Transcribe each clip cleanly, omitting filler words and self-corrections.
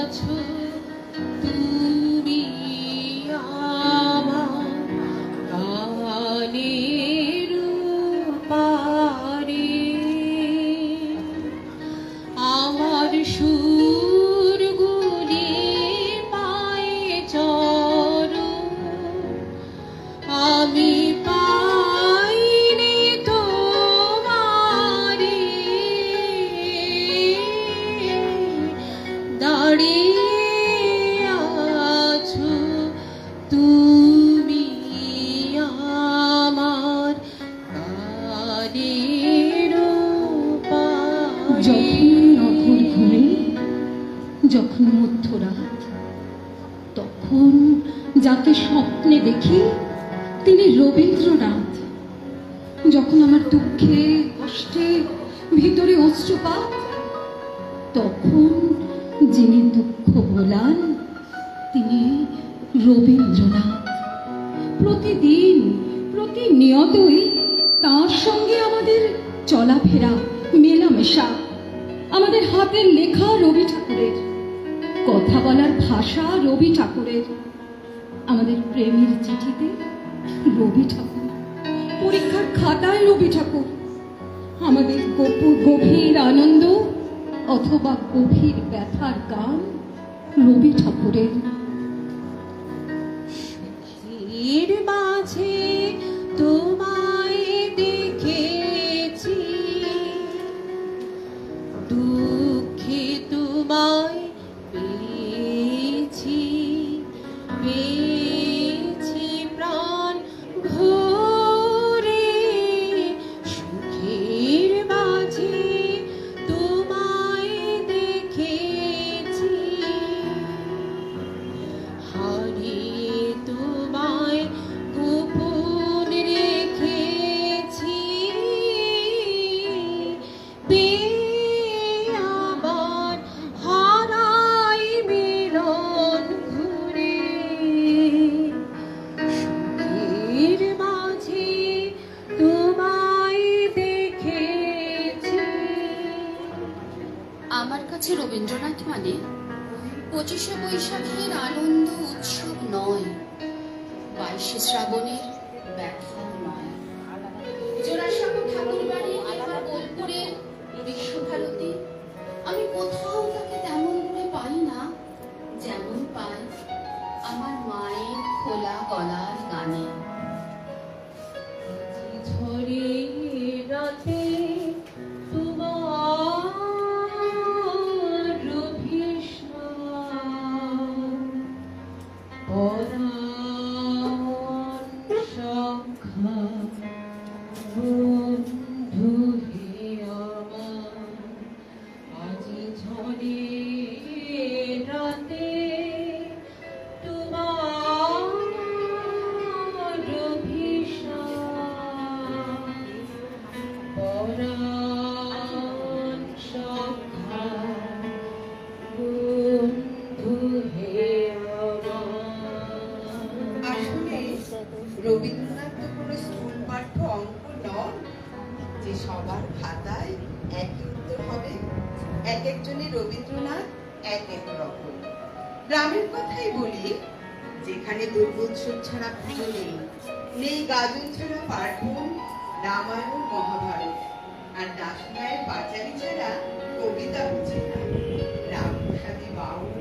আছো তুমি আমার গানের পারে, আমার সুরগুলি পায়ে চড়ো, আমি পাইনি তোমারে, দাঁড়িয়ে আছো তুমি আমার গানের পারে। যখন নগর ঘুরে, যখন মধ্যরাত, তখন যাকে স্বপ্নে দেখি তিনি রবীন্দ্রনাথ। যখন আমার দুঃখে কষ্টে ভিতরে অশ্রুপাত, তখন যিনি দুঃখ ভোলান তিনি রবীন্দ্রনাথ। প্রতিদিন প্রতিনিয়তই তাঁর সঙ্গে আমাদের চলাফেরা, মেলামেশা। আমাদের হাতের লেখা রবি ঠাকুরের, কথা বলার ভাষা রবি ঠাকুরের, আমাদের প্রেমের চিঠিতে রবি ঠাকুর, পরীক্ষার খাতায় রবি ঠাকুর, আমাদের গভীর আনন্দ অথবা গভীর ব্যথার গান রবি ঠাকুরের। এর মাঝে তোমায় দেখেছি, দুঃখে তোমায় পেয়েছি, পেয়েছি প্রাণ ভরে, সুখের মাঝে তোমায় দেখেছি, হারিয়ে তোমায় গোপন রেখেছি, পেয়ে আবার হারাই মিলন ঘুরে, সুখের মাঝে তোমায় দেখেছি। আমার কাছে রবীন্দ্রনাথ মানে 25শে বৈশাখের আনন্দ উৎসব নয়, 22শে শ্রাবণের ব্যথা নয়, জোড়াসাঁকো ঠাকুর বাড়ি কিংবা বোলপুরের বিশ্বভারতী। আমি কোথাও তাকে তেমন করে পাই না যেমন পাই আমার মায়ের খোলা গলার গানে। ঝরে রাতে তোমার রভিশা, পরাণ সখা বন্ধু হে আমার, আজি ঝরে রাতে তোমার রভিশা, পরাণ সখা বন্ধু হে আমার। আসলে রবীন্দ্রনাথ তো কোনো স্কুল পাঠ্য অঙ্ক নন যে সবার খাতায় একই উত্তর হবে। এক একজনের রবীন্দ্রনাথ এক এক রকম। গ্রামের কথাই বলি, যেখানে দুর্গোৎসব ছাড়া পুজো নেই, নেই গাজন ছাড়া পার্বণ, রামায়ণ মহাভারত, আর দাসনায়ের পাঁচালী ছাড়া কবিতা বুঝে না, রামপ্রসাদী বাউল,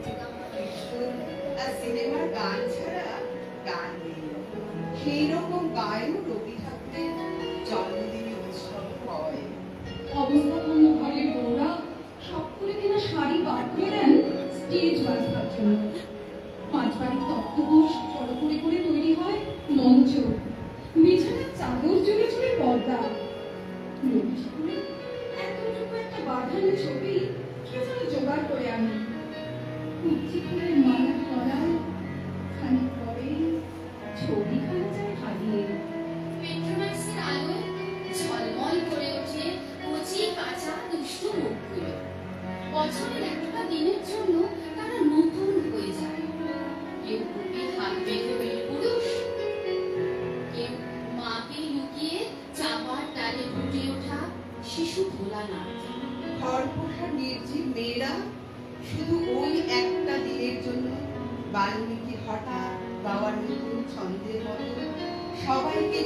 কীর্তন আর সিনেমার গান ছাড়া গান নেই। সেই রকম গায়েও রবি ঠাকুরের জন্মদিনে উৎসব হয়। অবস্থাপন্ন ঘরের বউরা সব করে কিনা শাড়ি বার করে দেন স্টেজ বাজবার জন্য। পাঁচ বাড়ির তক্তপোষ জড়ো করে করে তৈরি হয় মঞ্চ, বিছানার চাদর জুড়ে জুড়ে পর্দা। রবি ঠাকুরের এতটুকু একটা বাঁধানো ছবি কে যেন জোগাড় করে আনে। কুচি ফুলের মালা পরায়, খানিক পরে ছবিখানা যায় হারিয়ে। পেট্রোম্যাক্সের আলোয় ঝলমল করে ওঠে কচি কাঁচা দুষ্টু মুখগুলো। বছরের একটা দিনের জন্য তারা নতুন হয়ে যায়। কেউ বুকে হাত বেঁধে বীর পুরুষ, কেউ মাকে লুকিয়ে চাপার ডালে ফুটে ওঠা শিশু ভোলানাথ। খড় পাড়ার নির্জীব মেয়েরা শুধু ওই একটা দিনের জন্য বাল্মীকি হঠাৎ গাওয়ার নতুন ছন্দের মতো সবাইকে